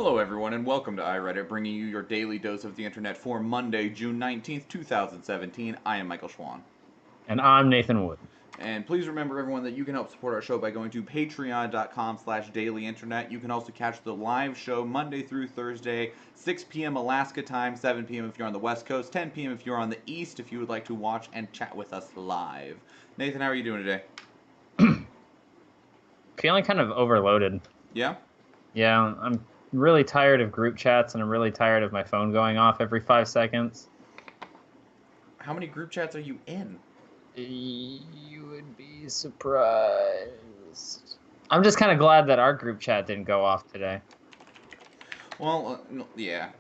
Hello, everyone, and welcome to iReadit, bringing you your daily dose of the internet for Monday, June 19th, 2017. I am Michael Schwahn. And I'm Nathan Wood. And please remember, everyone, that you can help support our show by going to patreon.com/dailyinternet. You can also catch the live show Monday through Thursday, 6 p.m. Alaska time, 7 p.m. if you're on the West Coast, 10 p.m. if you're on the East, if you would like to watch and chat with us live. Nathan, how are you doing today? Feeling kind of overloaded. Yeah? Yeah, I'm really tired of group chats, and I'm really tired of my phone going off every 5 seconds. How many group chats are you in? You would be surprised. I'm just kind of glad that our group chat didn't go off today. Well, yeah.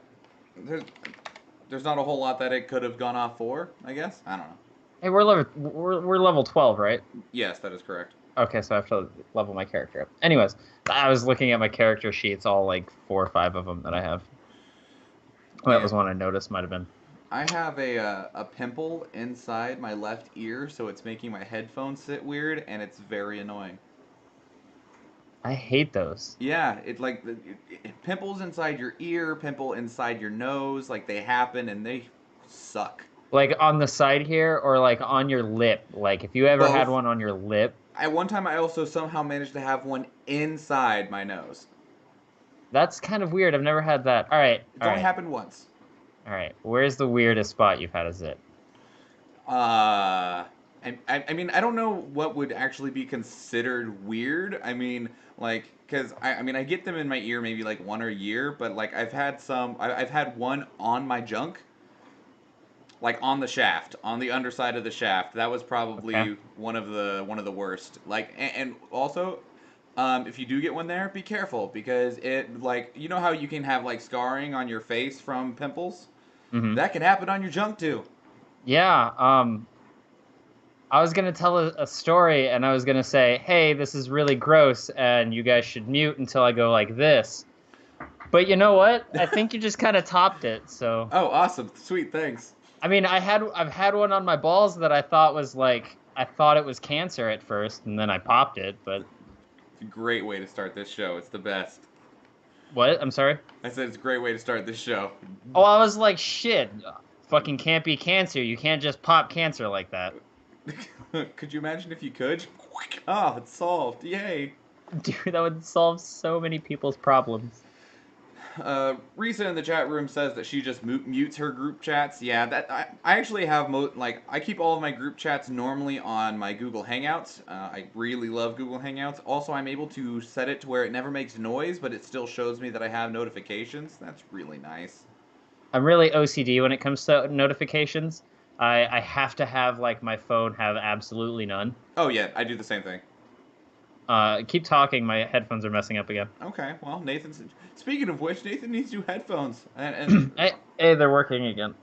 There's not a whole lot that it could have gone off for, I guess. I don't know. Hey, we're level 12, right? Yes, that is correct. Okay, so I have to level my character up. Anyways, I was looking at my character sheets, all like 4 or 5 of them that I have. Well, that was one I noticed might have been. I have a pimple inside my left ear, so it's making my headphones sit weird, and it's very annoying. I hate those. Yeah, pimples inside your ear, pimple inside your nose, like they happen and they suck. Like on the side here, or like on your lip. Like if you ever had Both. one on your lip. At one time, I also somehow managed to have one inside my nose. That's kind of weird. I've never had that. All right. It's only happened once. All right. Where's the weirdest spot you've had a zit? I mean, I don't know what would actually be considered weird. I mean, like, because I get them in my ear maybe like one a year, but like I've had I've had one on my junk, like on the shaft, on the underside of the shaft. That was probably one of the worst. Like, and also, if you do get one there, be careful because it, like, you know how you can have like scarring on your face from pimples? Mm-hmm. That can happen on your junk too. Yeah. I was gonna tell a story, and I was gonna say, "Hey, this is really gross, and you guys should mute until I go like this." But you know what? I think you just kind of topped it. So. Oh, awesome! Sweet, thanks. I mean, I've had one on my balls that I thought was like I thought it was cancer at first, and then I popped it. But it's a great way to start this show. It's the best. What? I'm sorry. I said it's a great way to start this show. Oh, I was like, shit, fucking can't be cancer. You can't just pop cancer like that. Could you imagine if you could? Oh, it's solved! Yay! Dude, that would solve so many people's problems. Risa in the chat room says that she just mutes her group chats. Yeah, that I actually have I keep all of my group chats normally on my Google Hangouts. I really love Google Hangouts. Also, I'm able to set it to where it never makes noise, but it still shows me that I have notifications. That's really nice. I'm really OCD when it comes to notifications. I have to have like my phone have absolutely none. Oh yeah, I do the same thing. Keep talking. My headphones are messing up again. Okay, well, Nathan's. Speaking of which, Nathan needs new headphones. And hey, they're working again.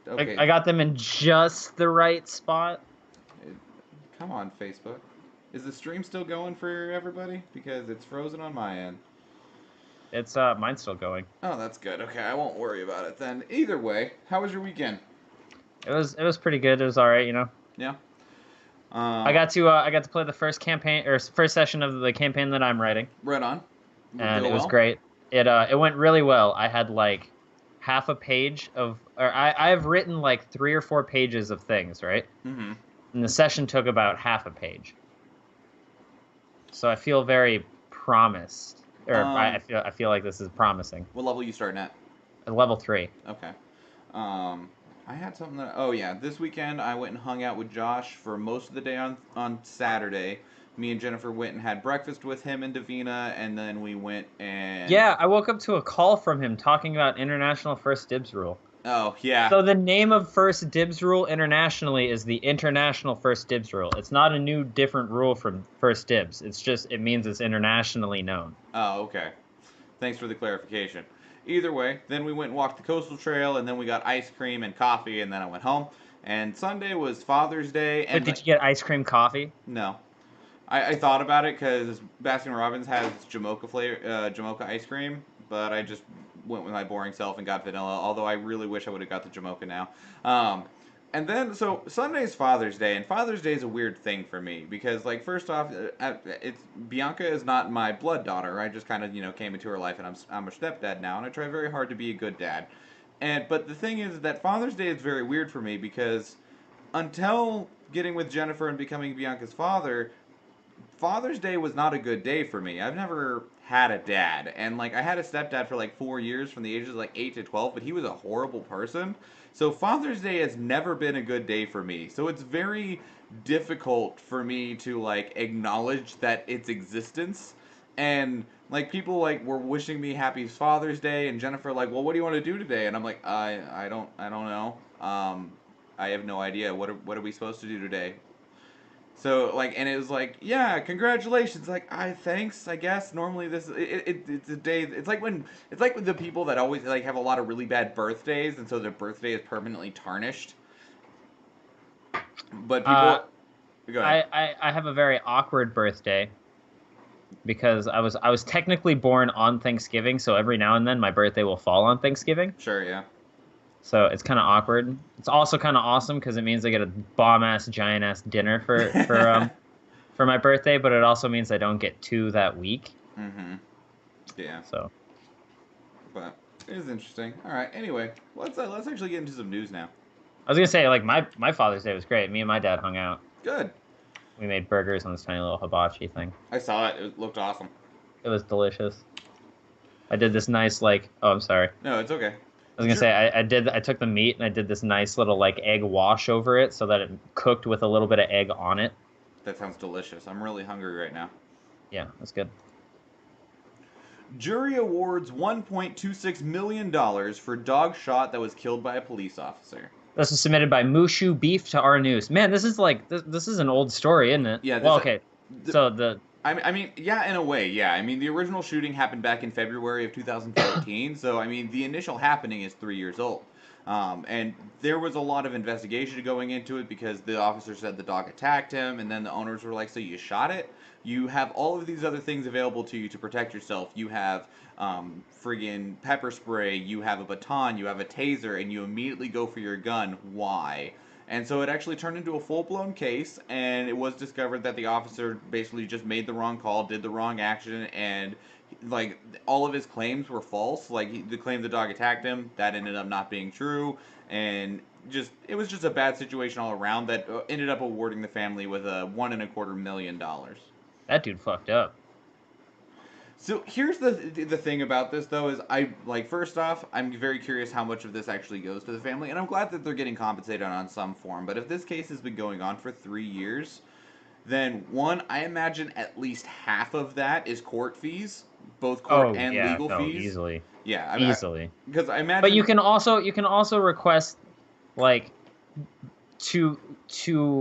Okay. I got them in just the right spot. Come on, Facebook. Is the stream still going for everybody? Because it's frozen on my end. It's mine's still going. Oh, that's good. Okay, I won't worry about it then. Either way, how was your weekend? It was pretty good. It was all right, you know. Yeah. I got to play the first session of the campaign that I'm writing. Right on. And it was great. It went really well. I had like half a page of, or I've written like 3 or 4 pages of things, right? Mm-hmm. And the session took about half a page. So I feel very promised, or I feel like this is promising. What level are you starting at? Level 3. Okay. I had something that. Oh yeah, this weekend I went and hung out with Josh for most of the day on Saturday. Me and Jennifer went and had breakfast with him and Davina, and then we went and. Yeah, I woke up to a call from him talking about International First Dibs Rule. Oh yeah. So the name of First Dibs Rule internationally is the International First Dibs Rule. It's not a new, different rule from First Dibs. It means it's internationally known. Oh, okay. Thanks for the clarification. Either way, then we went and walked the coastal trail, and then we got ice cream and coffee, and then I went home. And Sunday was Father's Day. And But did you get ice cream coffee? No. I thought about it because Baskin-Robbins has Jamocha ice cream, but I just went with my boring self and got vanilla, although I really wish I would have got the Jamocha now. And then, so Sunday's Father's Day, and Father's Day is a weird thing for me because, like, first off, it's Bianca is not my blood daughter. I just kind of, came into her life, and I'm a stepdad now, and I try very hard to be a good dad. But the thing is that Father's Day is very weird for me because until getting with Jennifer and becoming Bianca's father, Father's Day was not a good day for me. I've never had a dad, and like I had a stepdad for like 4 years from the ages of like 8 to 12, but he was a horrible person. So Father's Day has never been a good day for me. So it's very difficult for me to like acknowledge that its existence, and like people like were wishing me happy Father's Day, and Jennifer like, well, what do you want to do today? And I'm like, I don't know. I have no idea. What are we supposed to do today? So like, and it was like, yeah, congratulations. Like, thanks. I guess normally it's a day. It's like with the people that always like have a lot of really bad birthdays, and so their birthday is permanently tarnished. But Uh, people, go ahead. I have a very awkward birthday because I was technically born on Thanksgiving, so every now and then my birthday will fall on Thanksgiving. Sure, yeah. So it's kind of awkward. It's also kind of awesome because it means I get a bomb ass giant ass dinner for my birthday, but it also means I don't get two that week. Mm-hmm. Yeah, So but it is interesting. All right. Anyway, let's actually get into some news now. I was gonna say like my Father's Day was great. Me and my dad hung out. Good. We made burgers on this tiny little hibachi thing. I saw it. It looked awesome. It was delicious. I did this nice like oh I'm sorry. No, it's okay. I was gonna say I took the meat and I did this nice little like egg wash over it so that it cooked with a little bit of egg on it. That sounds delicious. I'm really hungry right now. Yeah, that's good. Jury awards $1.26 million for dog shot that was killed by a police officer. This was submitted by Mushu Beef to our news. Man, this is like this is an old story, isn't it? Yeah. Well, okay. th- So the I mean, yeah, in a way, yeah. I mean, the original shooting happened back in February of 2014, so I mean, the initial happening is 3 years old. And there was a lot of investigation going into it because the officer said the dog attacked him, and then the owners were like, so you shot it? You have all of these other things available to you to protect yourself. You have friggin' pepper spray, you have a baton, you have a taser, and you immediately go for your gun. Why? And so it actually turned into a full blown case, and it was discovered that the officer basically just made the wrong call, did the wrong action, and like all of his claims were false. Like the claim the dog attacked him, that ended up not being true, and just it was just a bad situation all around that ended up awarding the family with a $1.25 million. that dude fucked up. So here's the thing about this though is I like first off I'm very curious how much of this actually goes to the family, and I'm glad that they're getting compensated on some form. But if this case has been going on for 3 years, then one, I imagine at least half of that is court fees, both court Oh and yeah, legal no, fees. easily, Yeah, easily. because I But imagine. you can also request like to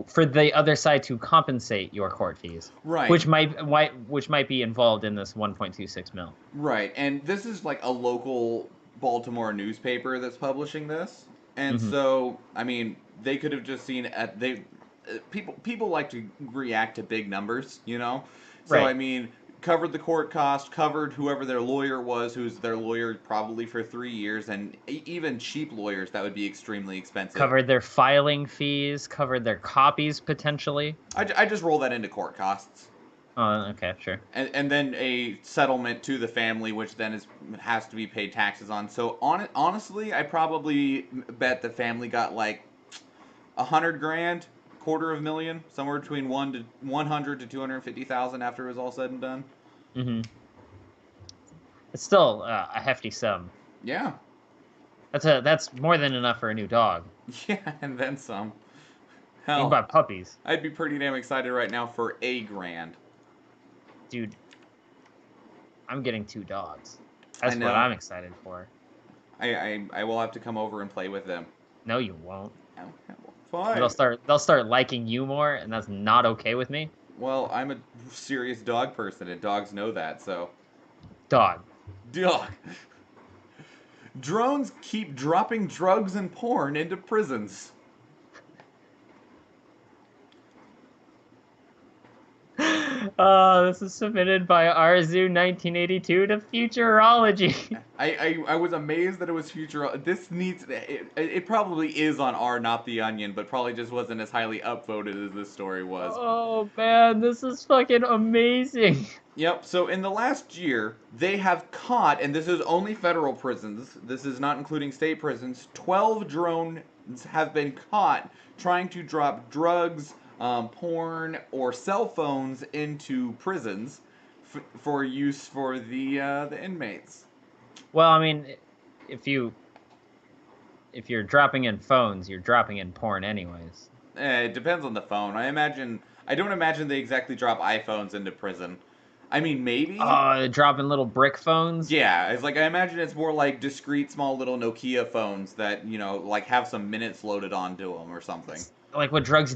for the other side to compensate your court fees, Right. which might be involved in this 1.26 mil. Right, and this is like a local Baltimore newspaper that's publishing this, and Hmm. so I mean they could have just seen at they people like to react to big numbers, you know. So I Right. mean, covered the court cost, covered whoever their lawyer was, who's their lawyer probably for 3 years, and even cheap lawyers that would be extremely expensive. Covered their filing fees, covered their copies potentially. I just roll that into court costs. Oh, okay, sure. And then a settlement to the family, which then has to be paid taxes on. So honestly, I probably bet the family got like 100 grand, $250,000, somewhere between 100 to 250,000 after it was all said and done. Hmm. It's still a hefty sum. Yeah, That's more than enough for a new dog. yeah, and then some. You can buy Hell, puppies, I'd be pretty damn excited right now for a grand. dude. I'm getting two dogs. I That's what know. I'm excited for. I will have to come over and play with them. No, you won't. Oh, fine. They'll start liking you more, and that's not okay with me. Well, I'm a serious dog person, and dogs know that, so. Dog. Dog. Drones keep dropping drugs and porn into prisons. This is submitted by Arzu 1982 to Futurology. I was amazed that it was future. This needs it probably is on R, not the Onion, but probably just wasn't as highly upvoted as this story was. Oh man, this is fucking amazing. Yep. So in the last year, they have caught, and this is only federal prisons. This is not including state prisons. 12 drones have been caught trying to drop drugs, porn, or cell phones into prisons for use for the inmates. Well, I mean, if you if you're dropping in phones, you're dropping in porn anyways. It depends on the phone. I don't imagine they exactly drop iPhones into prison. I mean, maybe. Oh, dropping little brick phones. Yeah, it's like I imagine it's more like discreet, small little Nokia phones that like have some minutes loaded onto them or something. Like what drug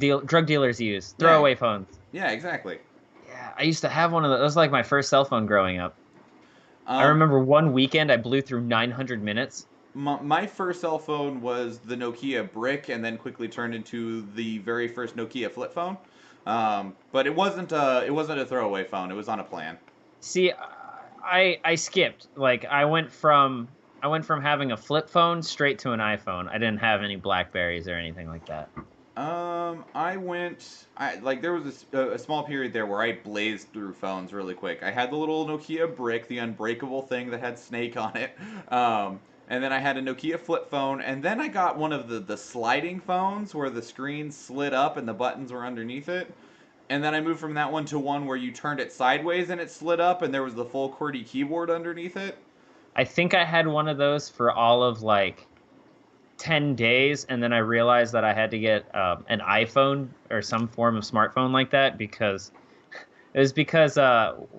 dealers use. Yeah, Throwaway phones. yeah, exactly. Yeah, I used to have one of those. That was like my first cell phone growing up. I Um, remember one weekend I blew through 900 minutes. my first cell phone was the Nokia brick, and then quickly turned into the very first Nokia flip phone. But it wasn't a throwaway phone. It was on a plan. See, I skipped. Like I went from having a flip phone straight to an iPhone. I didn't have any Blackberries or anything like that. There was a small period there where I blazed through phones really quick. I had the little Nokia brick, the unbreakable thing that had Snake on it. And then I had a Nokia flip phone, and then I got one of the sliding phones where the screen slid up and the buttons were underneath it. And then I moved from that one to one where you turned it sideways and it slid up and there was the full QWERTY keyboard underneath it. I think I had one of those for all of like 10 days, and then I realized that I had to get an iPhone or some form of smartphone like that because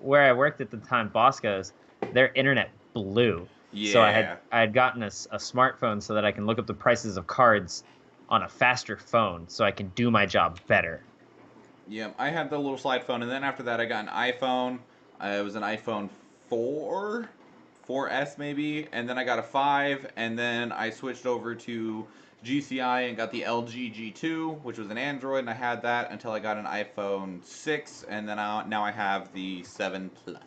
where I worked at the time, Bosco's, their internet blew. So I had Yeah. I had gotten a smartphone so that I can look up the prices of cards on a faster phone so I can do my job better. Yeah, I had the little slide phone, and then after that, I got an iPhone. It was an iPhone 4, 4S maybe, and then I got a 5, and then I switched over to GCI and got the LG G2, which was an Android, and I had that until I got an iPhone 6, and then now I have the 7 Plus.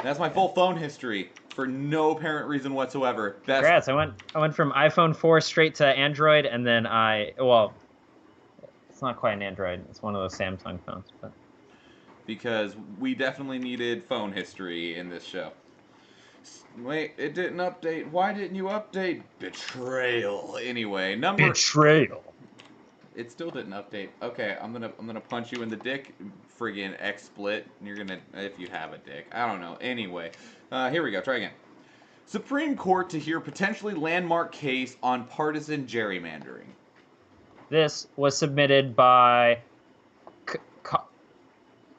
That's my full phone history for no apparent reason whatsoever. Best Congrats! I went from iPhone 4 straight to Android, and then it's not quite an Android. It's one of those Samsung phones, but because we definitely needed phone history in this show. Wait, it didn't update. Why didn't you update? Betrayal. Anyway, betrayal. It still didn't update. Okay, I'm gonna punch you in the dick, friggin' XSplit. You're gonna if you have a dick. I don't know. Anyway, here we go. Try again. Supreme Court to hear potentially landmark case on partisan gerrymandering. This was submitted by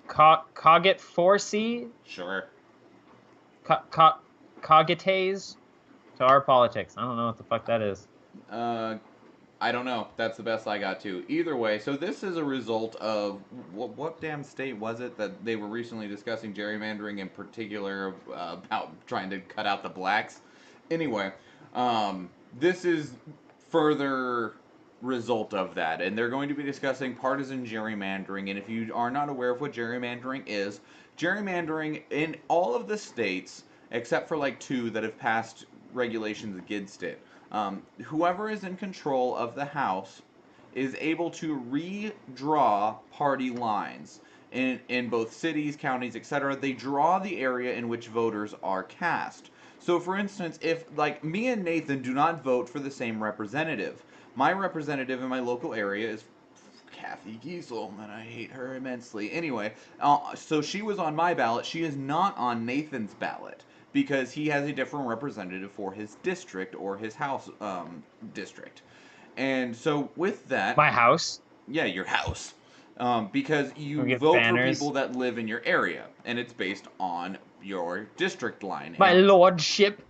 Cogit 4C, Sure. Cogites to our politics. I don't know what the fuck that is. Uh, I don't know. That's the best I got to. Either way, so this is a result of what damn state was it that they were recently discussing gerrymandering in particular about trying to cut out the blacks? Anyway, this is further result of that, and they're going to be discussing partisan gerrymandering. And if you are not aware of what gerrymandering in all of the states except for like two that have passed regulations against it, whoever is in control of the House is able to redraw party lines in both cities, counties, etc. They draw the area in which voters are cast. So, for instance, if like me and Nathan do not vote for the same representative, my representative in my local area is Kathy Giesel, and I hate her immensely. Anyway, so she was on my ballot. She is not on Nathan's ballot because he has a different representative for his district or his house district. And so with that, My house. yeah, your house. Because We you get vote for banners. people that live in your area, and it's based on your district line. My And lordship.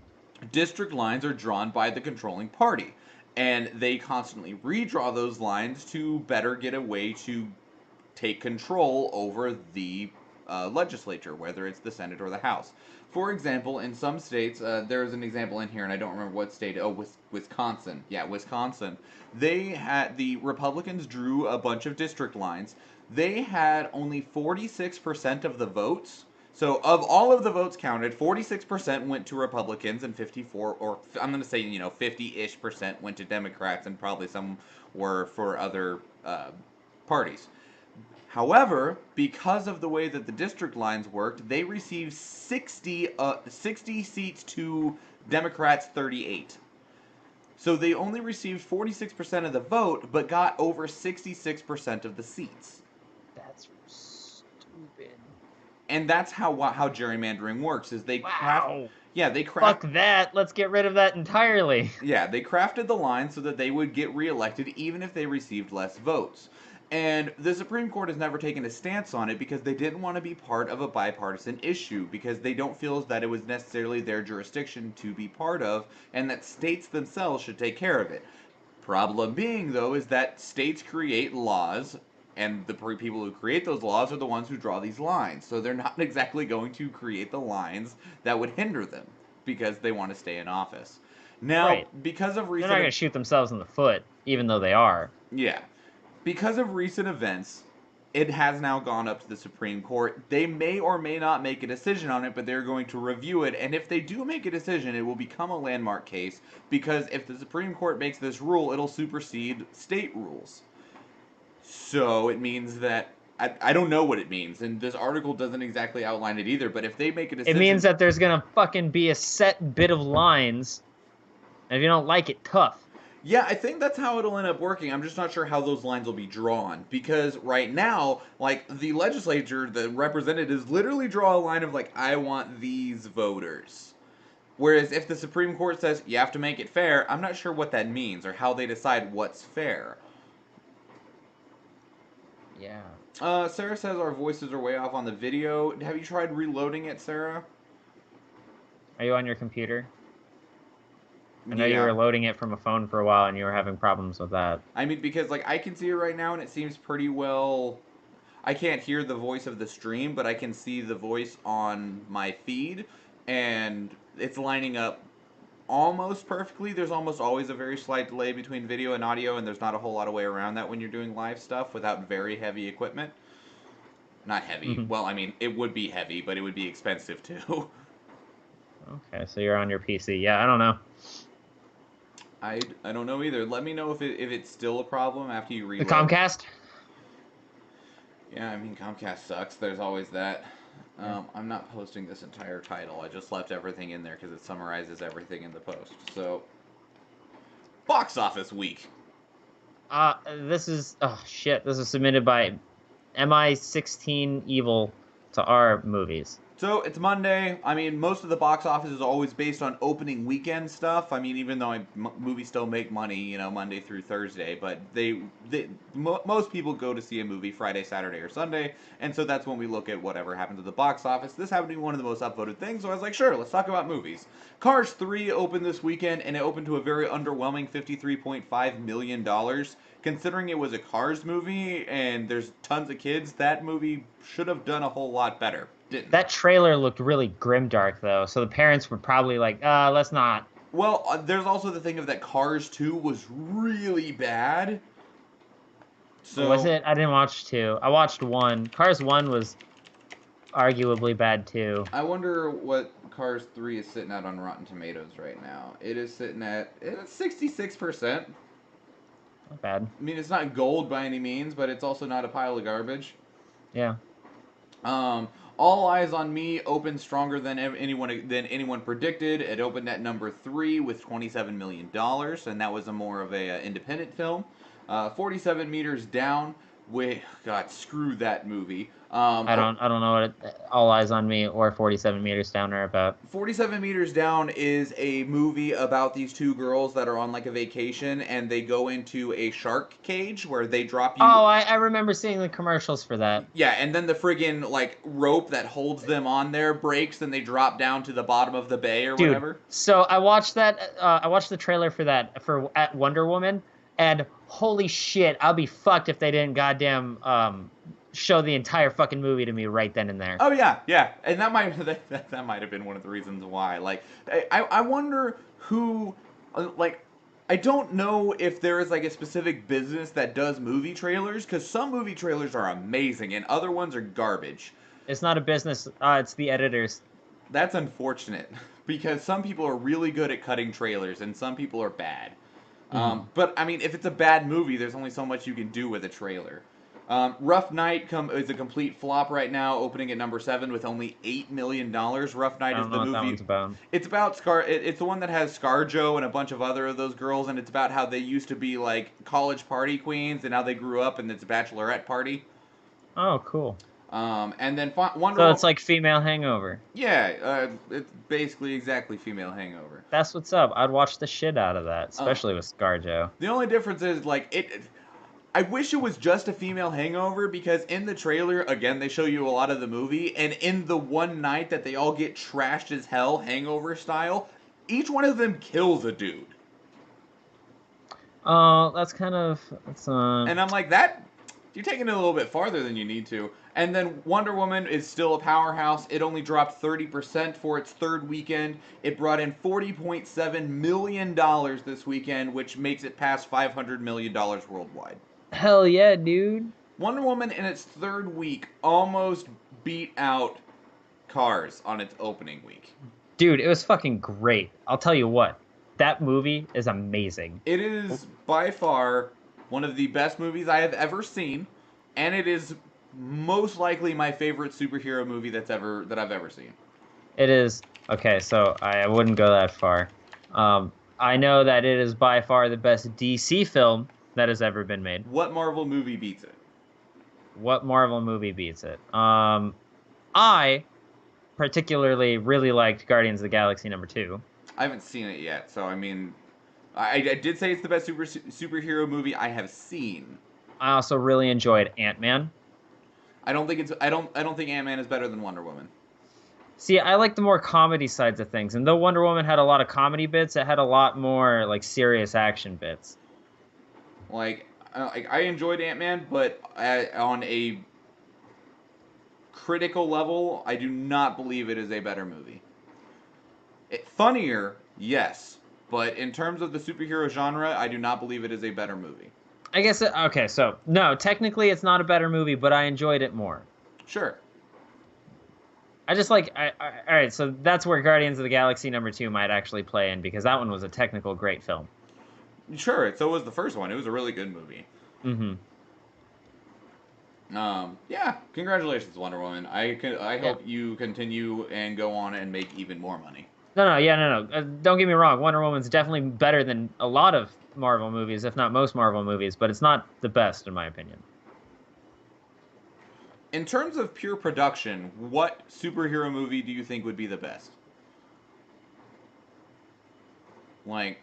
district lines are drawn by the controlling party, and they constantly redraw those lines to better get a way to take control over the legislature, whether it's the Senate or the House. For example, in some states, there's an example in here, and I don't remember what state. Oh, Wisconsin. Yeah, Wisconsin. The Republicans drew a bunch of district lines. they had only 46% of the votes. So of all of the votes counted, 46% went to Republicans and 54, or I'm going to say, 50-ish percent went to Democrats, and probably some were for other parties. However, because of the way that the district lines worked, they received 60 seats to Democrats 38. So they only received 46% of the vote, but got over 66% of the seats. That's stupid. And that's how gerrymandering works. Is they craft, Wow. yeah, they craft, Fuck that. Let's get rid of that entirely. yeah, they crafted the line so that they would get reelected even if they received less votes. And the Supreme Court has never taken a stance on it because they didn't want to be part of a bipartisan issue, because they don't feel as that it was necessarily their jurisdiction to be part of, and that states themselves should take care of it. Problem being, though, is that states create laws, and the people who create those laws are the ones who draw these lines. So they're not exactly going to create the lines that would hinder them because they want to stay in office. Now, Right. because of They're not going recent, to shoot themselves in the foot, even though they are. yeah, because of recent events, it has now gone up to the Supreme Court. They may or may not make a decision on it, but they're going to review it. And if they do make a decision, it will become a landmark case, because if the Supreme Court makes this rule, it'll supersede state rules. So it means that I don't know what it means, and this article doesn't exactly outline it either. But if they make a It means decision, that there's going to fucking be a set bit of lines, and if you don't like it, tough. yeah, I think that's how it'll end up working. I'm just not sure how those lines will be drawn, because right now, like, the legislature, the representatives literally draw a line of like, I want these voters. Whereas if the Supreme Court says you have to make it fair, I'm not sure what that means or how they decide what's fair. Yeah. Sarah says our voices are way off on the video. Have you tried reloading it, Sarah? Are you on your computer? I know you Yeah. were loading it from a phone for a while, and you were having problems with that. I mean, because like I can see it right now, and it seems pretty well. I can't hear the voice of the stream, but I can see the voice on my feed, and it's lining up almost perfectly. There's almost always a very slight delay between video and audio, and there's not a whole lot of way around that when you're doing live stuff without very heavy equipment. Not heavy. Mhm. Well, I mean, it would be heavy, but it would be expensive too. Okay, so you're on your PC. Yeah, I don't know. I don't know either. Let me know if it's still a problem after you The reload. Comcast? Yeah, I mean, Comcast sucks. There's always that. Yeah. I'm not posting this entire title. I just left everything in there because it summarizes everything in the post. So, box office week. This is oh shit. This is submitted by MI16 Evil to our movies. So it's Monday. I mean, most of the box office is always based on opening weekend stuff. I mean, even though movies still make money, Monday through Thursday, but most people go to see a movie Friday, Saturday, or Sunday, and so that's when we look at whatever happens at the box office. This happened to be one of the most upvoted things, so I was like, sure, let's talk about movies. Cars 3 opened this weekend, and it opened to a very underwhelming $53.5 million. Considering it was a Cars movie and there's tons of kids, that movie should have done a whole lot better. Didn't. That trailer looked really grimdark, though, so the parents were probably like, let's not. Well, there's also the thing of that Cars 2 was really bad. So Was it? I didn't watch 2. I watched 1. Cars 1 was arguably bad, too. I wonder what Cars 3 is sitting at on Rotten Tomatoes right now. It is sitting at 66%. Not bad. I mean, it's not gold by any means, but it's also not a pile of garbage. Yeah. All Eyes on Me opened stronger than anyone predicted. It opened at number 3 with $27 million, and that was more of a independent film. 47 Meters Down. God, screw that movie. I don't know what All Eyes on Me or 47 Meters Down are about. 47 Meters Down is a movie about these two girls that are on like a vacation, and they go into a shark cage where they drop you. Oh, I remember seeing the commercials for that. Yeah, and then the friggin' like rope that holds them on there breaks, and they drop down to the bottom of the bay or whatever. So I watched that. I watched the trailer for that at Wonder Woman, and holy shit, I'll be fucked if they didn't goddamn show the entire fucking movie to me right then and there. Oh yeah, and that might that might have been one of the reasons why. Like, I wonder who, like, I don't know if there is like a specific business that does movie trailers, because some movie trailers are amazing and other ones are garbage. It's not a business. It's the editors. That's unfortunate because some people are really good at cutting trailers and some people are bad. Hmm. But I mean, if it's a bad movie, there's only so much you can do with a trailer. Rough Night is a complete flop right now, opening at number 7 with only $8 million. Rough Night I is don't know the what that movie. one's about. It's about It's the one that has ScarJo and a bunch of other of those girls, and it's about how they used to be like college party queens, and now they grew up and it's a bachelorette party. Oh, cool. And then Wonder So it's Woman. like female Hangover. Yeah, it's basically exactly female Hangover. That's what's up. I'd watch the shit out of that, Uh, especially with ScarJo. the only difference is like it. I wish it was just a female Hangover because in the trailer, again, they show you a lot of the movie, and in the one night that they all get trashed as hell, Hangover style, each one of them kills a dude. Oh, that's kind of that's And I'm like, that you're taking it a little bit farther than you need to. And then Wonder Woman is still a powerhouse. It only dropped 30% for its third weekend. It brought in $40.7 million this weekend, which makes it past $500 million worldwide. hell yeah, dude. Wonder Woman in its third week almost beat out Cars on its opening week. Dude, it was fucking great. I'll tell you what. That movie is amazing. It is by far one of the best movies I have ever seen, and it is most likely my favorite superhero movie that I've ever seen. It is okay, so I wouldn't go that far. I know that it is by far the best DC film that has ever been made. What Marvel movie beats it? What Marvel movie beats it? I particularly really liked Guardians of the Galaxy #2. I haven't seen it yet, so I mean, I did say it's the best superhero movie I have seen. I also really enjoyed Ant-Man. I don't think Ant-Man is better than Wonder Woman. See, I like the more comedy sides of things, and though Wonder Woman had a lot of comedy bits, it had a lot more like serious action bits. Like I enjoyed Ant-Man, but on a critical level, I do not believe it is a better movie. Funnier, yes, but in terms of the superhero genre, I do not believe it is a better movie. I guess okay, so no, technically it's not a better movie, but I enjoyed it more. Sure. I just like all right, so that's where Guardians of the Galaxy #2 might actually play in because that one was a technical great film. Sure, so was the first one. It was a really good movie. Mm-hmm. Yeah, congratulations, Wonder Woman. I Yeah. hope you continue and go on and make even more money. No, yeah, no. Don't get me wrong. Wonder Woman's definitely better than a lot of Marvel movies, if not most Marvel movies, but it's not the best in my opinion. In terms of pure production, what superhero movie do you think would be the best? Like,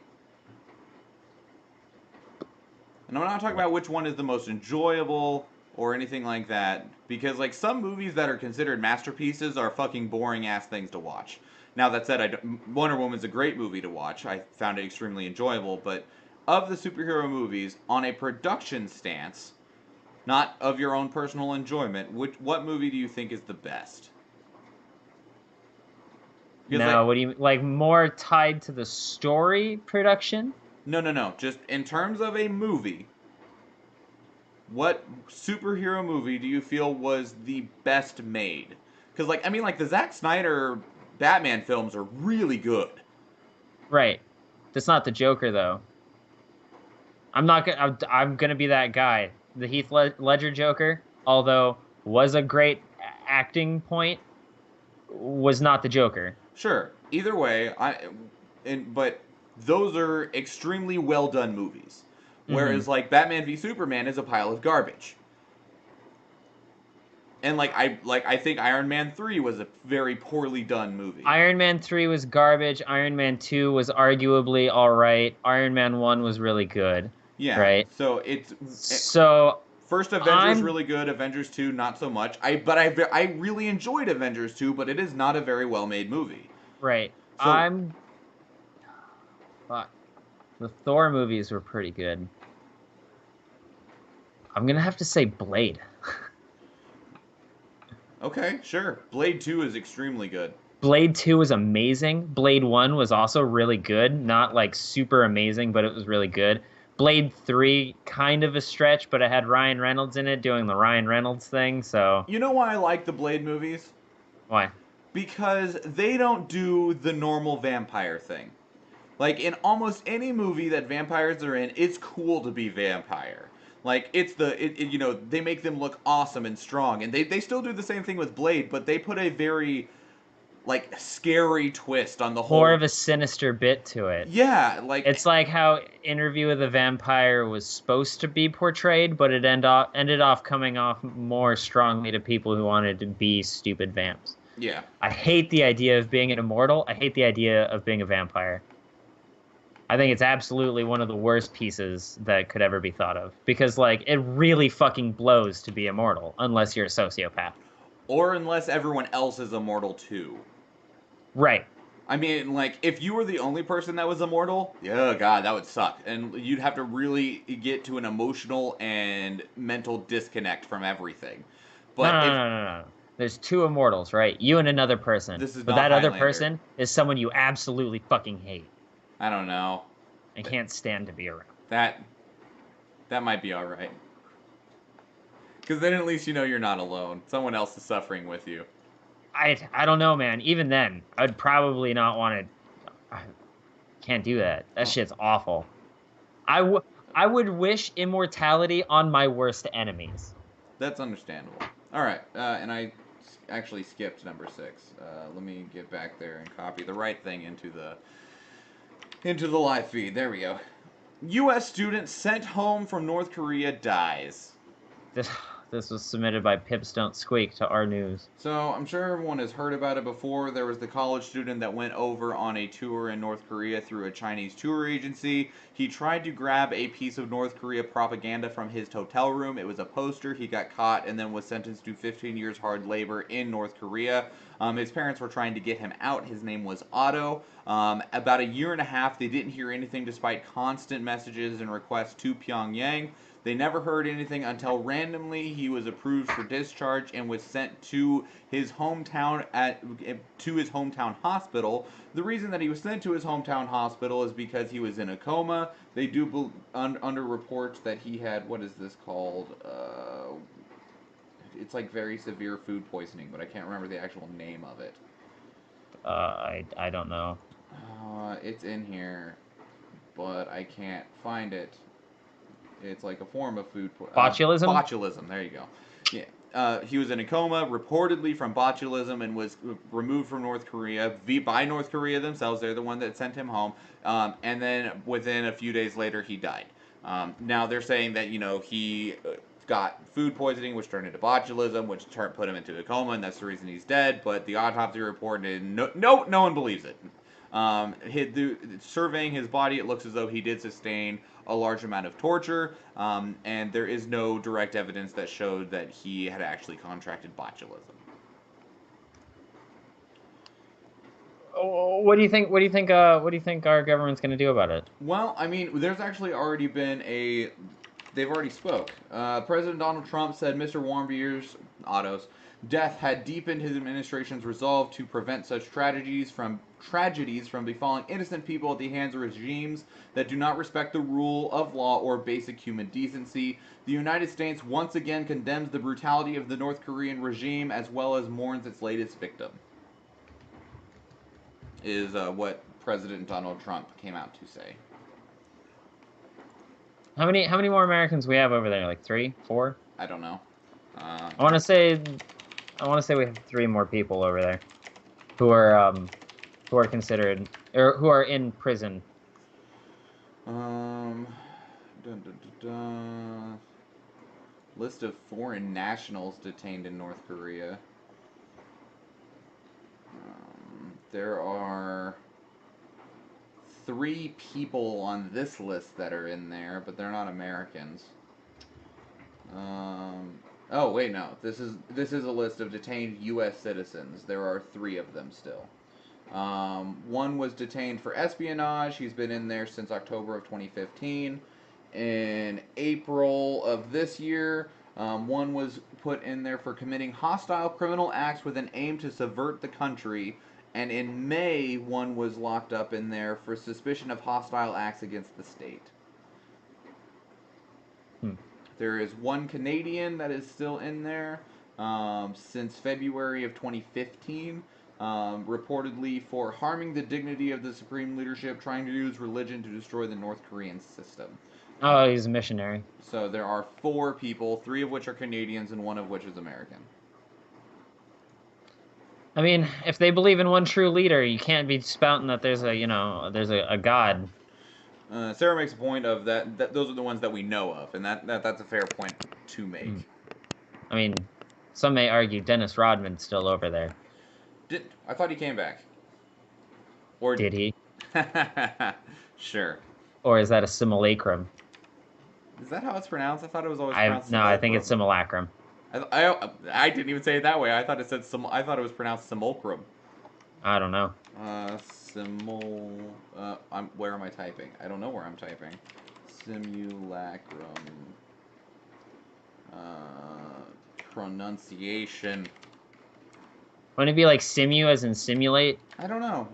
and I'm not talking about which one is the most enjoyable or anything like that, because like some movies that are considered masterpieces are fucking boring ass things to watch. Now that said, Wonder Woman's a great movie to watch. I found it extremely enjoyable, but of the superhero movies, on a production stance, not of your own personal enjoyment, what movie do you think is the best? Because Now, what do you like more tied to the story production? no. Just in terms of a movie, what superhero movie do you feel was the best made? Because like I mean, like the Zack Snyder Batman films are really good. Right. That's not the Joker though. I'm not gonna. I'm gonna be that guy. The Heath Ledger Joker, although was a great acting point, was not the Joker. Sure. Either way, but those are extremely well done movies. Hmm. Whereas like Batman v Superman is a pile of garbage. And I think Iron Man 3 was a very poorly done movie. Iron Man 3 was garbage. Iron Man 2 was arguably all right. Iron Man 1 was really good. Yeah. Right. So So first Avengers I'm really good, Avengers 2 not so much. I really enjoyed Avengers 2, but it is not a very well made movie. right. So I'm fuck. The Thor movies were pretty good. I'm gonna have to say Blade. okay, sure. Blade 2 is extremely good. Blade 2 was amazing. Blade 1 was also really good. Not like super amazing, but it was really good. Blade 3, kind of a stretch, but it had Ryan Reynolds in it doing the Ryan Reynolds thing, so You know why I like the Blade movies? why? Because they don't do the normal vampire thing. Like in almost any movie that vampires are in, it's cool to be vampire. Like it's they make them look awesome and strong, and they still do the same thing with Blade, but they put a very like scary twist on the More whole. of a sinister bit to it. Yeah, It's like like how Interview with a Vampire was supposed to be portrayed, but it ended off coming off more strongly to people who wanted to be stupid vamps. yeah. I hate the idea of being an immortal. I hate the idea of being a vampire. I think it's absolutely one of the worst pieces that could ever be thought of because, like, it really fucking blows to be immortal unless you're a sociopath. Or unless everyone else is immortal too. Right. I mean, like, if you were the only person that was immortal, yeah, God, that would suck. And you'd have to really get to an emotional and mental disconnect from everything. No, But no, if no, no, no, no. There's two immortals, right? You and another person. this is But not that other Highlander, person is someone you absolutely fucking hate I don't know. and can't stand to be around. That that might be all right. Because then at least you know you're not alone. Someone else is suffering with you. I don't know, man. Even then, I'd probably not want to. I can't do that. That Oh, shit's awful. I w I would wish immortality on my worst enemies. that's understandable. All right, and I actually skipped number 6. Let me get back there and copy the right thing into the live feed. There we go. U.S. student sent home from North Korea dies. This this was submitted by Pips Don't Squeak to our news. So I'm sure everyone has heard about it before. There was the college student that went over on a tour in North Korea through a Chinese tour agency. He tried to grab a piece of North Korea propaganda from his hotel room. It was a poster. He got caught and then was sentenced to 15 years hard labor in North Korea. His parents were trying to get him out. His name was Otto. About a year and a half, they didn't hear anything despite constant messages and requests to Pyongyang. They never heard anything until randomly he was approved for discharge and was sent to his hometown hospital. The reason that he was sent to his hometown hospital is because he was in a coma. They do under reports that he had, what is this called? It's like very severe food poisoning, but I can't remember the actual name of it. I don't know. It's in here, but I can't find it. It's like a form of Botulism? botulism. There you go. Yeah. He was in a coma, reportedly from botulism, and was removed from North Korea by North Korea themselves. They're the one that sent him home. And then within a few days later, he died. Now they're saying that he got food poisoning, which turned into botulism, which put him into a coma, and that's the reason he's dead. But the autopsy report, no one believes it. Surveying his body, it looks as though he did sustain a large amount of torture, and there is no direct evidence that showed that he had actually contracted botulism. What do you think? What do you think? What do you think our government's going to do about it? Well, I mean, there's actually already been a. They've already spoke. President Donald Trump said Mr. Otto's death had deepened his administration's resolve to prevent such tragedies from befalling innocent people at the hands of regimes that do not respect the rule of law or basic human decency. The United States once again condemns the brutality of the North Korean regime as well as mourns its latest victim. Is what President Donald Trump came out to say. How many more Americans we have over there? Like 3, 4? I don't know. I want to say we have 3 more people over there who are considered or who are in prison. Dun, dun, dun, dun. List of foreign nationals detained in North Korea. There are 3 people on this list that are in there, but they're not Americans. Oh wait, no. This is a list of detained U.S. citizens. There are 3 of them still. One was detained for espionage. He's been in there since October of 2015. In April of this year, one was put in there for committing hostile criminal acts with an aim to subvert the country. and in May, one was locked up in there for suspicion of hostile acts against the state. Hmm. There is one Canadian that is still in there since February of 2015, reportedly for harming the dignity of the supreme leadership, trying to use religion to destroy the North Korean system. Oh, he's a missionary. So there are 4 people, 3 of which are Canadians and 1 of which is American. I mean, if they believe in one true leader, you can't be spouting that there's there's a god. Sarah makes a point of that those are the ones that we know of, and that's a fair point to make. Hmm. I mean, some may argue Dennis Rodman's still over there. I thought he came back. Or Did he? sure. Or is that a simulacrum? Is that how it's pronounced? I thought it was always pronounced No, I think simulacrum. it's simulacrum. I didn't even say it that way. I thought it said I thought it was pronounced simulacrum. I don't know. Where am I typing? I don't know where I'm typing. Simulacrum. Pronunciation. Wouldn't it be like simu as in simulate? I don't know.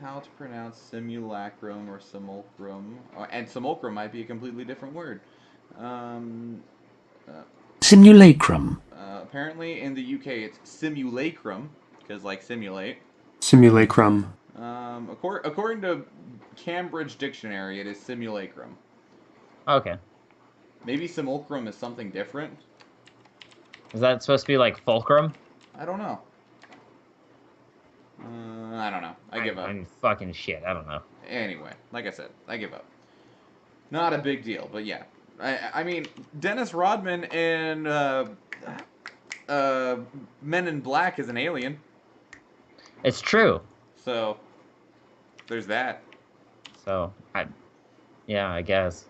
How to pronounce simulacrum or simulacrum. And simulacrum might be a completely different word. Simulacrum. Apparently in the UK it's simulacrum, because like simulate. Simulacrum. According to Cambridge Dictionary, it is simulacrum. Okay. Maybe simulacrum is something different. Is that supposed to be like fulcrum? I don't know. I don't know. I give up. I'm fucking shit. I don't know. Anyway, like I said, I give up. Not a big deal, but yeah. I mean, Dennis Rodman in Men in Black is an alien. It's true. So, there's that. So, yeah, I guess.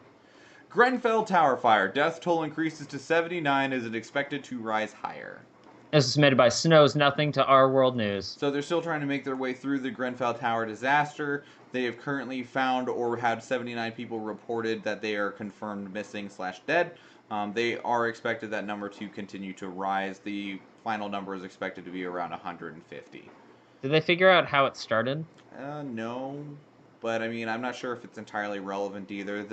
Grenfell Tower fire. Death toll increases to 79 as it expected to rise higher. This is submitted by Snows Nothing to Our World News. So they're still trying to make their way through the Grenfell Tower disaster. They have currently found or had 79 people reported that they are confirmed missing / dead. They are expected that number to continue to rise. The final number is expected to be around 150. Did they figure out how it started? No, but I mean, I'm not sure if it's entirely relevant either.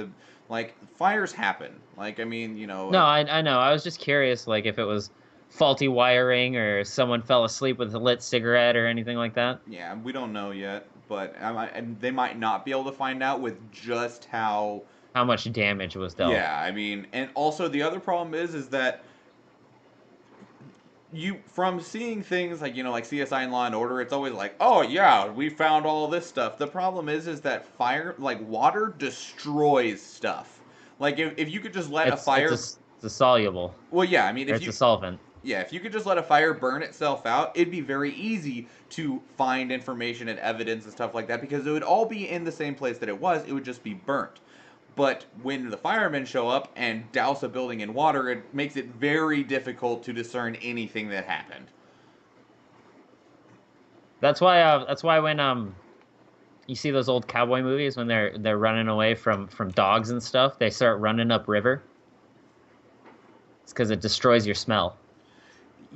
Fires happen. No, I know. I was just curious, like, if it was faulty wiring or someone fell asleep with a lit cigarette or anything like that. Yeah, we don't know yet, but they might not be able to find out with just how much damage was dealt. Yeah, I mean, and also the other problem is that from seeing things like CSI and Law and Order, it's always like, oh yeah, we found all this stuff. The problem is that fire, water destroys stuff. Like if you could just let a fire, it's a soluble. Well, yeah, I mean, it's a solvent. Yeah, if you could just let a fire burn itself out, it'd be very easy to find information and evidence and stuff like that because it would all be in the same place that it was. It would just be burnt. But when the firemen show up and douse a building in water, it makes it very difficult to discern anything that happened. That's why when you see those old cowboy movies when they're running away from dogs and stuff, they start running up river. It's because it destroys your smell.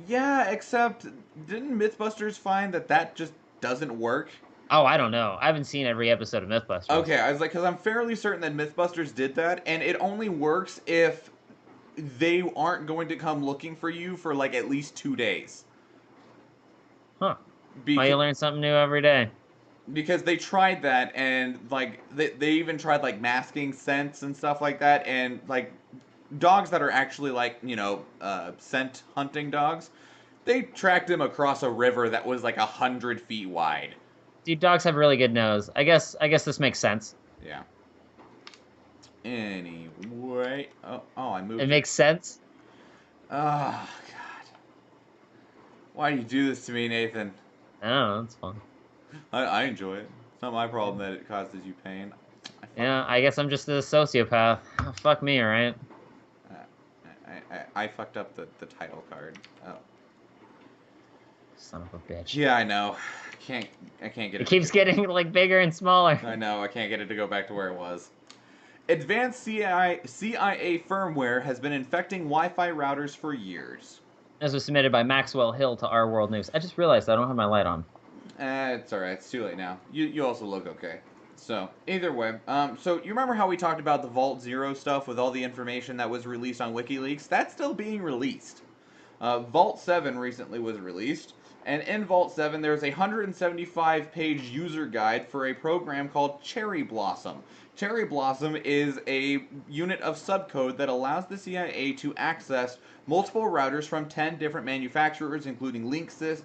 Yeah, except didn't Mythbusters find that just doesn't work? Oh, I don't know. I haven't seen every episode of Mythbusters. Okay, I was like, because I'm fairly certain that Mythbusters did that, and it only works if they aren't going to come looking for you for at least 2 days. Huh. Why you learn something new every day? Because they tried that, and they even tried masking scents and stuff like that, and dogs that are actually scent hunting dogs, they tracked them across a river that was 100 feet wide. Dude, dogs have really good nose. I guess this makes sense. Yeah. Anyway, I moved. It makes sense. Oh God! Why do you do this to me, Nathan? I don't know. It's fun. I enjoy it. It's not my problem that it causes you pain. I guess I'm just a sociopath. Oh, fuck me, all right? I fucked up the title card. Oh. Son of a bitch. Yeah, I know. I can't get it. It keeps getting bigger and smaller. I know. I can't get it to go back to where it was. Advanced CIA firmware has been infecting Wi-Fi routers for years. This was submitted by Maxwell Hill to Our World News. I just realized I don't have my light on. It's alright, it's too late now. You also look okay. So, either way, so you remember how we talked about the Vault Zero stuff with all the information that was released on WikiLeaks? That's still being released. Vault 7 recently was released, and in Vault 7 there's a 175-page user guide for a program called Cherry Blossom. Cherry Blossom is a unit of subcode that allows the CIA to access multiple routers from 10 different manufacturers, including Linksys,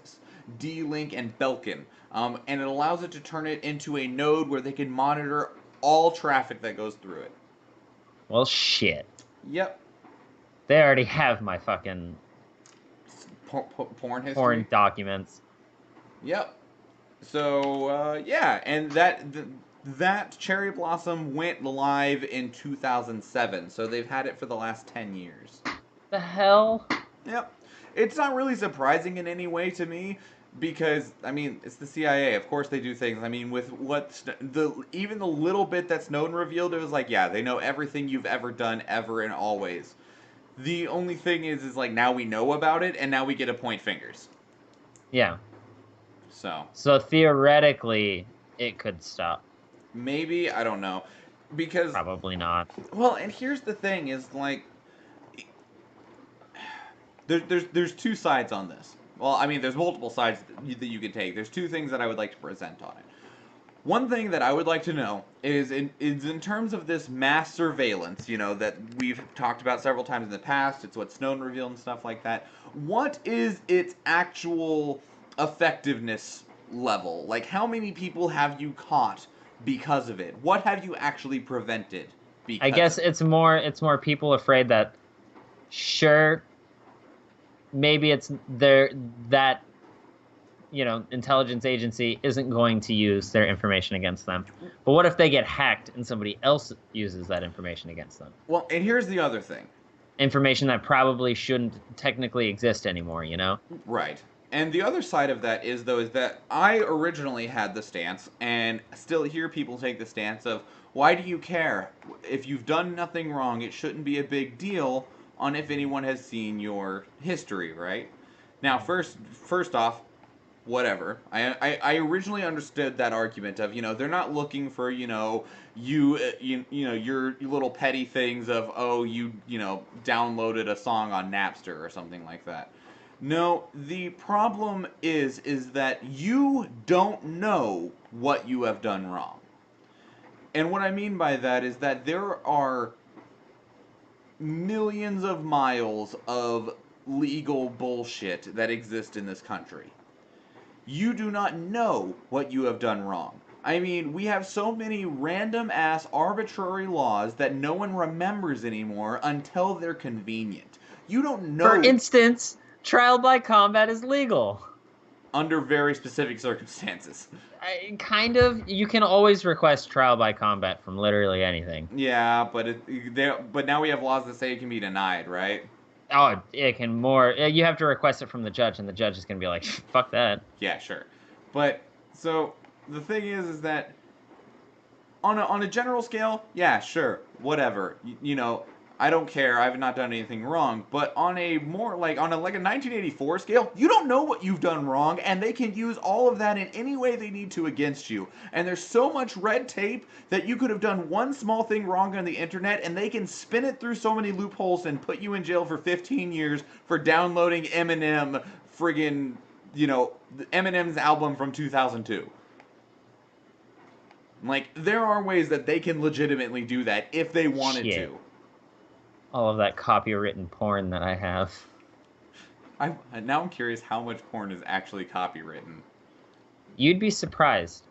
D-Link, and Belkin. And it allows it to turn it into a node where they can monitor all traffic that goes through it. Well, shit. Yep. They already have my fucking Porn history? porn documents. Yep. So, yeah, and that Cherry Blossom went live in 2007, so they've had it for the last 10 years. The hell? Yep. It's not really surprising in any way to me, because, I mean, it's the CIA. Of course they do things. I mean, with even the little bit that Snowden revealed, it was like, yeah, they know everything you've ever done, ever and always. The only thing is like, now we know about it, and now we get to point fingers. Yeah. So theoretically, it could stop. maybe, I don't know. Because, Probably not. well, and here's the thing, is like, there's two sides on this. Well, I mean, there's multiple sides that you can take. There's two things that I would like to present on it. One thing that I would like to know is in terms of this mass surveillance, you know, that we've talked about several times in the past. It's what Snowden revealed and stuff like that. What is its actual effectiveness level? Like, how many people have you caught because of it? What have you actually prevented because I guess of it? it's more people afraid that, sure, maybe it's that intelligence agency isn't going to use their information against them. But what if they get hacked and somebody else uses that information against them? Well, and here's the other thing. Information that probably shouldn't technically exist anymore, you know? Right. And the other side of that is that I originally had the stance, and still hear people take the stance of, why do you care? If you've done nothing wrong, it shouldn't be a big deal on if anyone has seen your history, right? Now, first off, whatever. I originally understood that argument of, they're not looking for, your little petty things of, oh, downloaded a song on Napster or something like that. No, the problem is that you don't know what you have done wrong. And what I mean by that is that there are millions of miles of legal bullshit that exist in this country. You do not know what you have done wrong. I mean, we have so many random-ass arbitrary laws that no one remembers anymore until they're convenient. You don't know. For instance, trial by combat is legal. Under very specific circumstances. Kind of. You can always request trial by combat from literally anything. Yeah, but now we have laws that say it can be denied, right? Oh, it can more. You have to request it from the judge, and the judge is going to be like, fuck that. Yeah, sure. But, so, the thing is that on a general scale, yeah, sure, whatever. I don't care, I've not done anything wrong. But on a more, like a 1984 scale, you don't know what you've done wrong, and they can use all of that in any way they need to against you. And there's so much red tape that you could have done one small thing wrong on the internet, and they can spin it through so many loopholes and put you in jail for 15 years for downloading Eminem friggin', Eminem's album from 2002. Like, there are ways that they can legitimately do that if they wanted to. All of that copywritten porn that I have. Now I'm curious how much porn is actually copywritten. You'd be surprised.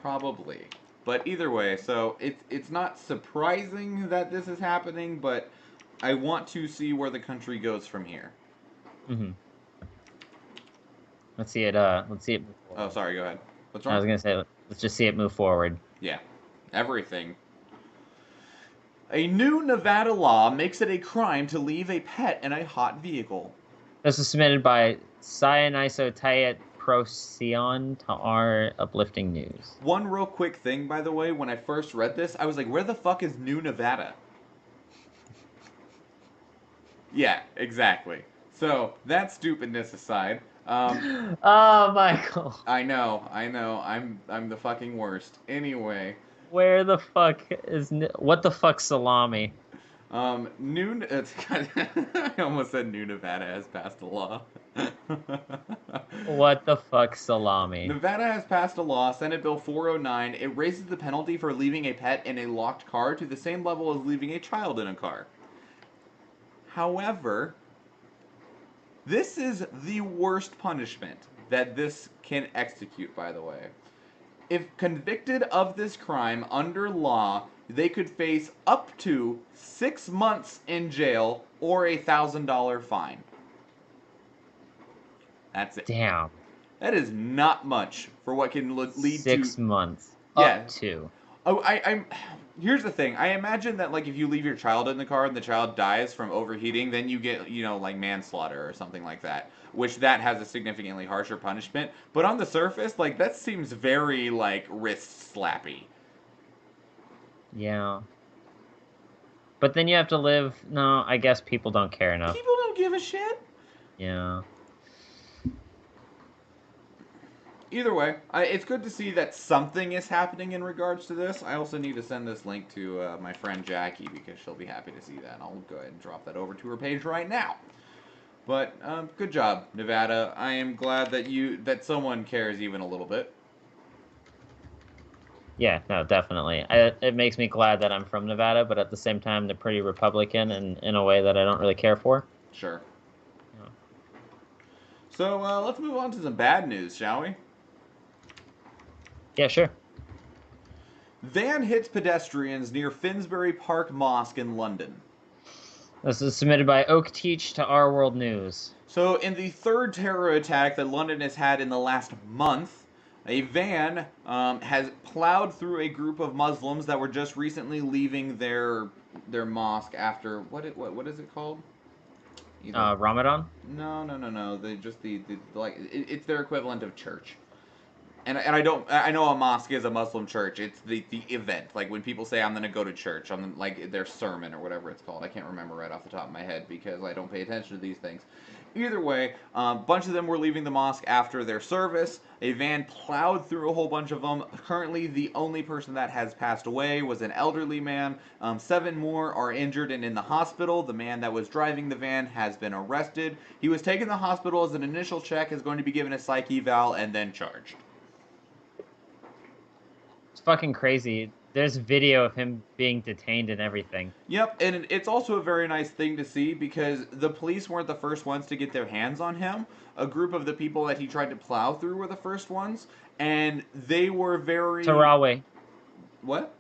Probably. But either way, so it's not surprising that this is happening, but I want to see where the country goes from here. Mm-hmm. Let's see it move forward. Oh, sorry, go ahead. What's wrong? I was going to say, let's just see it move forward. Yeah. Everything. A new Nevada law makes it a crime to leave a pet in a hot vehicle. This was submitted by Cyanisotayet Procyon to our Uplifting News. One real quick thing, by the way, when I first read this, I was like, where the fuck is New Nevada? Yeah, exactly. So that stupidness aside, Oh, Michael. I know, I'm the fucking worst. Anyway, Where the fuck is what the fuck salami? new. I almost said New Nevada has passed a law. What the fuck salami? Nevada has passed a law, Senate Bill 409. It raises the penalty for leaving a pet in a locked car to the same level as leaving a child in a car. However, this is the worst punishment that this can execute, by the way. If convicted of this crime under law, they could face up to 6 months in jail or $1,000 fine. That's it. Damn. That is not much for what can lead to 6 months. Yeah. Up to. Oh, I'm. Here's the thing. I imagine that like if you leave your child in the car and the child dies from overheating, then you get like manslaughter or something like that, which that has a significantly harsher punishment. But on the surface, like that seems very like wrist slappy. Yeah. But then you have to live. No, I guess people don't care enough. People don't give a shit. Yeah. Either way, it's good to see that something is happening in regards to this. I also need to send this link to my friend Jackie because she'll be happy to see that. I'll go ahead and drop that over to her page right now. But good job, Nevada. I am glad that someone cares even a little bit. Yeah, no, definitely. It makes me glad that I'm from Nevada, but at the same time, they're pretty Republican and in a way that I don't really care for. Sure. Yeah. So let's move on to some bad news, shall we? Yeah, sure. Van hits pedestrians near Finsbury Park Mosque in London. This is submitted by Oak Teach to Our World News. So, in the third terror attack that London has had in the last month, a van has plowed through a group of Muslims that were just recently leaving their mosque after what is it called? Ramadan? No. The like it's their equivalent of church. And I know a mosque is a Muslim church. It's the event. Like when people say I'm gonna go to church, on like their sermon or whatever it's called. I can't remember right off the top of my head because I don't pay attention to these things. Either way, a bunch of them were leaving the mosque after their service. A van plowed through a whole bunch of them. Currently, the only person that has passed away was an elderly man. 7 more are injured and in the hospital. The man that was driving the van has been arrested. He was taken to the hospital as an initial check, is going to be given a psych eval, and then charged. It's fucking crazy. There's video of him being detained and everything. Yep, and it's also a very nice thing to see because the police weren't the first ones to get their hands on him. A group of the people that he tried to plow through were the first ones, and they were very... Tarawih. What?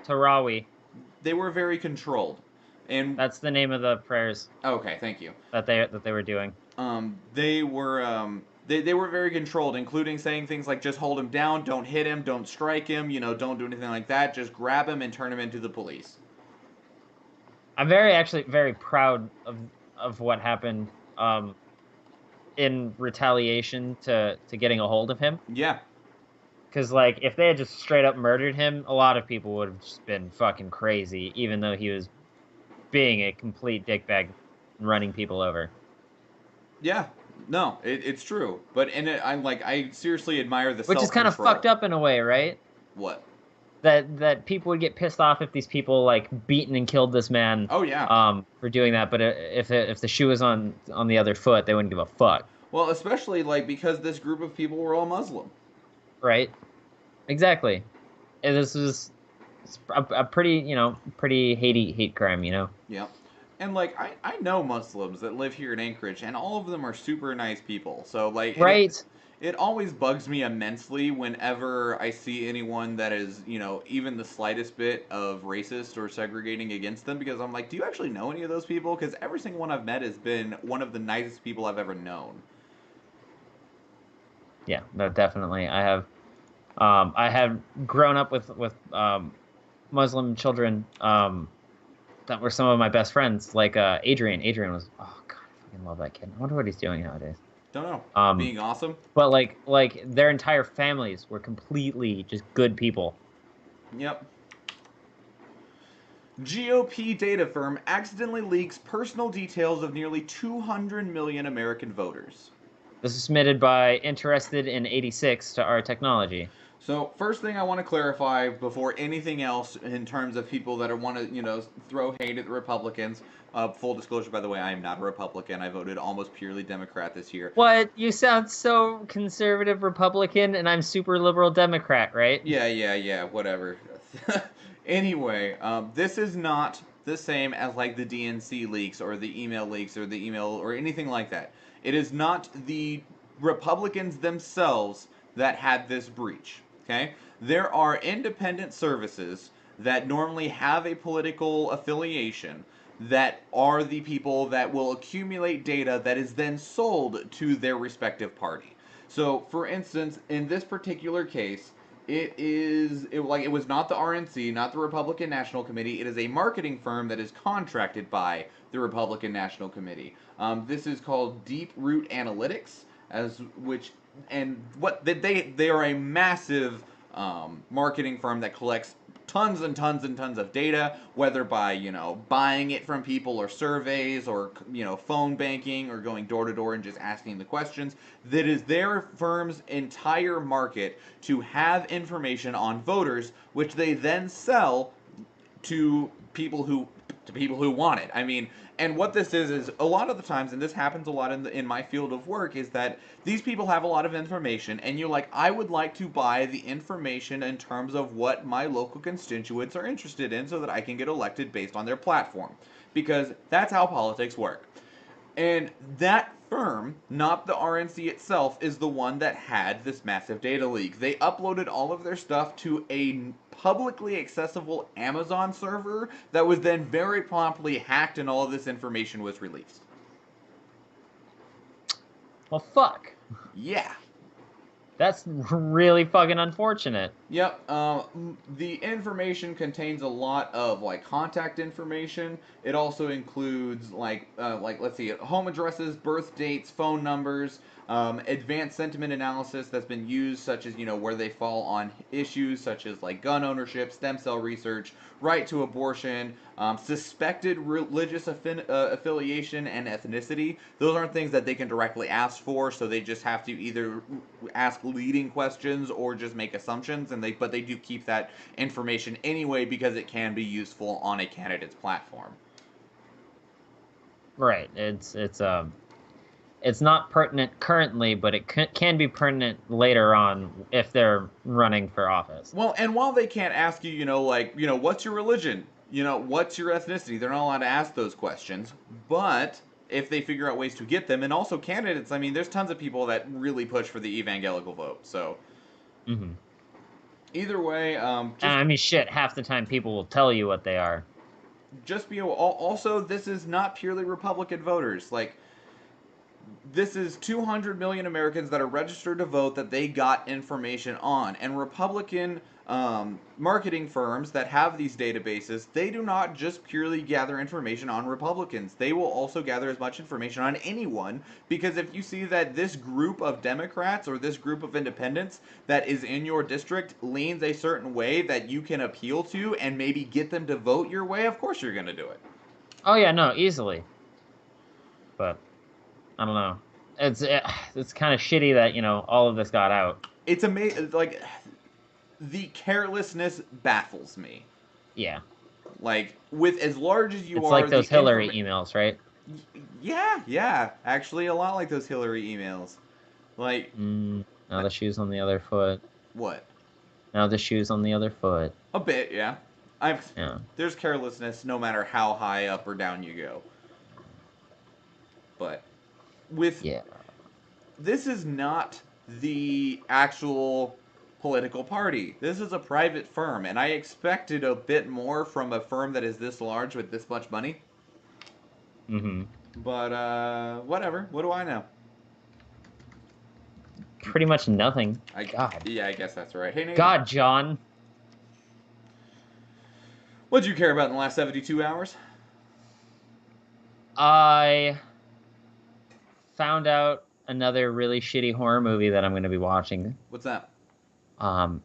Tarawih. They were very controlled. And that's the name of the prayers. Okay, thank you. That they were doing. They were they were very controlled, including saying things like just hold him down, don't hit him, don't strike him, don't do anything like that, just grab him and turn him into the police. I'm actually very proud of what happened in retaliation to getting a hold of him. Yeah. Because, like, if they had just straight up murdered him, a lot of people would have just been fucking crazy, even though he was being a complete dickbag and running people over. Yeah. No, it's true. But I seriously admire the self-control. Which is kind of fucked up in a way, right? What? That people would get pissed off if these people, like, beaten and killed this man. Oh, yeah. For doing that. But if the shoe was on the other foot, they wouldn't give a fuck. Well, especially, like, because this group of people were all Muslim. Right. Exactly. And this was a pretty hate crime, Yeah. And, like, I know Muslims that live here in Anchorage, and all of them are super nice people. So, like... Right. It always bugs me immensely whenever I see anyone that is, even the slightest bit of racist or segregating against them, because I'm like, do you actually know any of those people? Because every single one I've met has been one of the nicest people I've ever known. Yeah, no, definitely. I have grown up with Muslim children that were some of my best friends, like Adrian. Adrian was, oh god, I fucking love that kid. I wonder what he's doing nowadays. Don't know. Being awesome. But like their entire families were completely just good people. Yep. GOP data firm accidentally leaks personal details of nearly 200 million American voters. This is submitted by Interested in 86 to our technology. So first thing I want to clarify before anything else in terms of people that want to, throw hate at the Republicans. Full disclosure, by the way, I am not a Republican. I voted almost purely Democrat this year. What? You sound so conservative Republican, and I'm super liberal Democrat, right? Yeah, whatever. Anyway, this is not the same as like the DNC leaks or the email leaks or the email or anything like that. It is not the Republicans themselves that had this breach. Okay? There are independent services that normally have a political affiliation that are the people that will accumulate data that is then sold to their respective party. So, for instance, in this particular case, it was not the RNC, not the Republican National Committee. It is a marketing firm that is contracted by the Republican National Committee. This is called Deep Root Analytics, they are a massive marketing firm that collects tons and tons and tons of data, whether by buying it from people or surveys or phone banking or going door to door and just asking the questions. That is their firm's entire market to have information on voters, which they then sell to people who want it. I mean, and what this is a lot of the times, and this happens a lot in my field of work, is that these people have a lot of information, and you're like, I would like to buy the information in terms of what my local constituents are interested in, so that I can get elected based on their platform, because that's how politics work. And that firm, not the RNC itself, is the one that had this massive data leak. They uploaded all of their stuff to a publicly accessible Amazon server that was then very promptly hacked, and all of this information was released. Well, fuck. Yeah. That's really fucking unfortunate. Yep. The information contains a lot of contact information. It also includes let's see, home addresses, birth dates, phone numbers, advanced sentiment analysis that's been used, such as where they fall on issues such as gun ownership, stem cell research, right to abortion, suspected religious affiliation and ethnicity. Those aren't things that they can directly ask for, so they just have to either ask leading questions or just make assumptions, but they do keep that information anyway because it can be useful on a candidate's platform. Right. It's not pertinent currently, but it can be pertinent later on if they're running for office. Well, and while they can't ask you, what's your religion? What's your ethnicity? They're not allowed to ask those questions. But if they figure out ways to get them, and also candidates, I mean, there's tons of people that really push for the evangelical vote. So, either way, I mean, shit, half the time people will tell you what they are. Just be also, this is not purely Republican voters. This is 200 million Americans that are registered to vote that they got information on. And Republican marketing firms that have these databases, they do not just purely gather information on Republicans. They will also gather as much information on anyone, because if you see that this group of Democrats or this group of independents that is in your district leans a certain way that you can appeal to and maybe get them to vote your way, of course you're going to do it. Oh, yeah, no, easily. But I don't know. It's kind of shitty that all of this got out. It's amazing. The carelessness baffles me. Yeah. With as large as you it's are, like those Hillary emails, right? Yeah. Actually, a lot like those Hillary emails. Now the shoe's on the other foot. What? Now the shoe's on the other foot. A bit, yeah. There's carelessness no matter how high up or down you go. But this is not the actual political party. This is a private firm, and I expected a bit more from a firm that is this large with this much money. But whatever. What do I know? Pretty much nothing. God. Yeah, I guess that's right. Hey, Nate. God, John. What did you care about in the last 72 hours? I found out another really shitty horror movie that I'm going to be watching. What's that?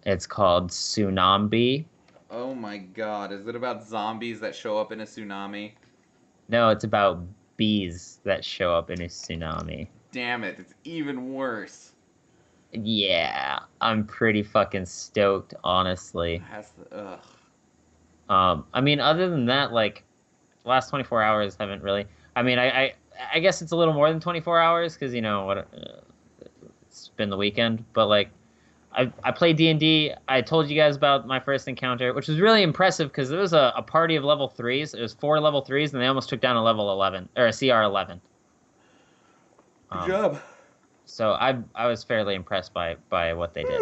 It's called Tsunami. Oh my god, is it about zombies that show up in a tsunami? No, it's about bees that show up in a tsunami. Damn it, it's even worse. Yeah, I'm pretty fucking stoked, honestly. Ugh. I mean, other than that, like, the last 24 hours haven't really. I mean, I guess it's a little more than 24 hours because you know what, it's been the weekend. But like, I played D&D. I told you guys about my first encounter, which was really impressive because there was a party of level threes. It was 4 level 3s, and they almost took down a level 11 or a CR 11. Good Um, job. so I was fairly impressed by what they did.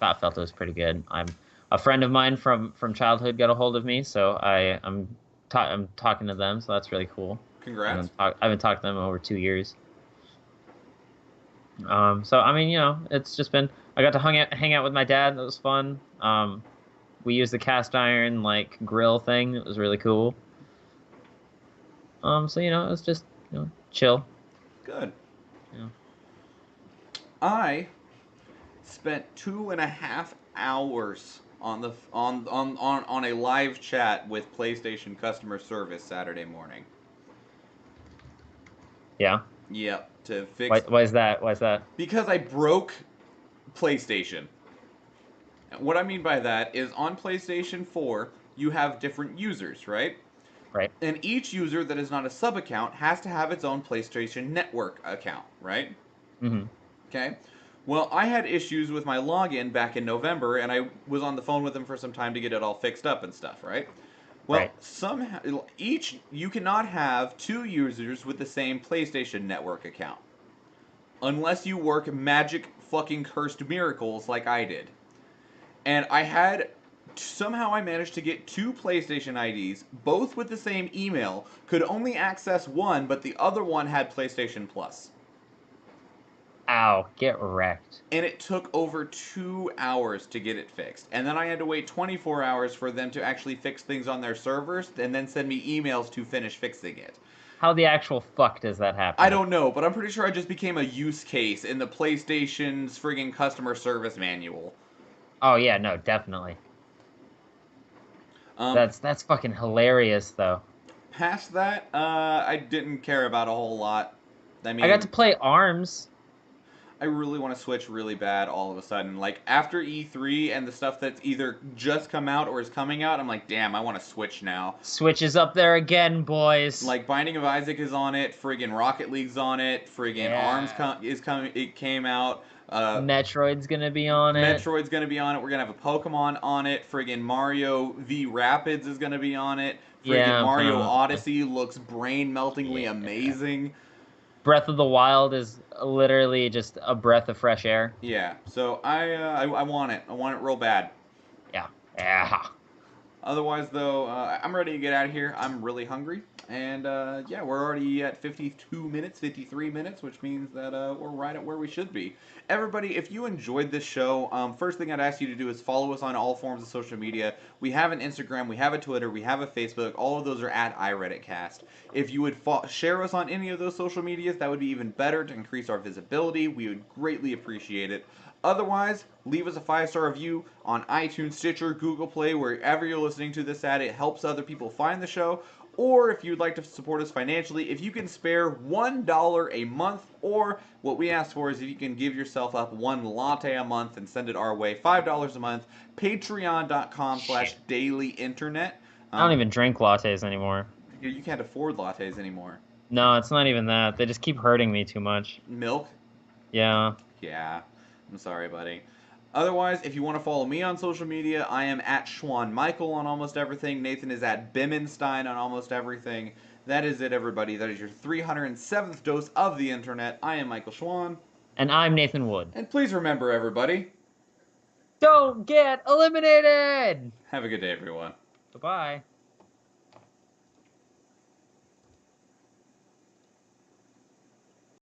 I felt it was pretty good. I'm a friend of mine from childhood got a hold of me, so I'm talking to them, so that's really cool. Congrats. I haven't talked to them in over 2 years. So I mean, you know, it's just been I got to hang out with my dad. That was fun. We used the cast iron like grill thing. It was really cool. So you know, it was just chill. Good. You know. I spent 2.5 hours on a live chat with PlayStation customer service Saturday morning. Yeah. Yep, to fix Why is that? Why is that? because I broke PlayStation. What I mean by that is on PlayStation 4, you have different users, right? Right. And each user that is not a sub account has to have its own PlayStation Network account, right? Mm-hmm. Okay. Well, I had issues with my login back in November, and I was on the phone with them for some time to get it all fixed up and stuff, right? Well, Right. somehow you cannot have two users with the same PlayStation Network account unless you work magic fucking cursed miracles like I did. And I had somehow I managed to get two PlayStation IDs, both with the same email, could only access one, but the other one had PlayStation Plus. Ow! Get wrecked. And it took over 2 hours to get it fixed. And then I had to wait 24 hours for them to actually fix things on their servers and then send me emails to finish fixing it. How the actual fuck does that happen? I don't know, but I'm pretty sure I just became a use case in the PlayStation's friggin' customer service manual. Oh yeah, no, definitely. Um, That's fucking hilarious though. Past that, I didn't care about a whole lot. I I got to mean, play ARMS. I really want to switch really bad all of a sudden. Like, after E3 and the stuff that's either just come out or is coming out, I'm like, damn, I want to switch now. Switch is up there again, boys. Like, Binding of Isaac is on it, friggin' Rocket League's on it, friggin' ARMS Yeah. is coming, it came out, Metroid's gonna be on it. Metroid's gonna be on it, we're gonna have a Pokemon on it, friggin' Mario v Rapids is gonna be on it, friggin' Yeah, I'm Mario fine. Odyssey looks brain-meltingly Yeah. amazing. Breath of the Wild is literally just a breath of fresh air. Yeah, so I want it. I want it real bad. Yeah. Yeah. Otherwise, though, I'm ready to get out of here. I'm really hungry. And yeah, we're already at 52 minutes, 53 minutes, which means that we're right at where we should be. Everybody, if you enjoyed this show, first thing I'd ask you to do is follow us on all forms of social media. We have an Instagram, we have a Twitter, we have a Facebook. All of those are at iReaditCast. If you would share us on any of those social medias, that would be even better to increase our visibility. We would greatly appreciate it. Otherwise, leave us a 5-star review on iTunes, Stitcher, Google Play, wherever you're listening to this at. It helps other people find the show. Or if you'd like to support us financially, if you can spare $1 a month, or what we ask for is if you can give yourself up one latte a month and send it our way, $5 a month, patreon.com/dailyinternet. I don't even drink lattes anymore. You can't afford lattes anymore. No, it's not even that. They just keep hurting me too much. Milk? Yeah. Yeah. I'm sorry, buddy. Otherwise, if you want to follow me on social media, I am at Schwahn Michael on almost everything. Nathan is at Bimmenstein on almost everything. That is it, everybody. That is your 307th dose of the internet. I am Michael Schwahn. And I'm Nathan Wood. And please remember, everybody, Don't get eliminated! have a good day, everyone. Goodbye.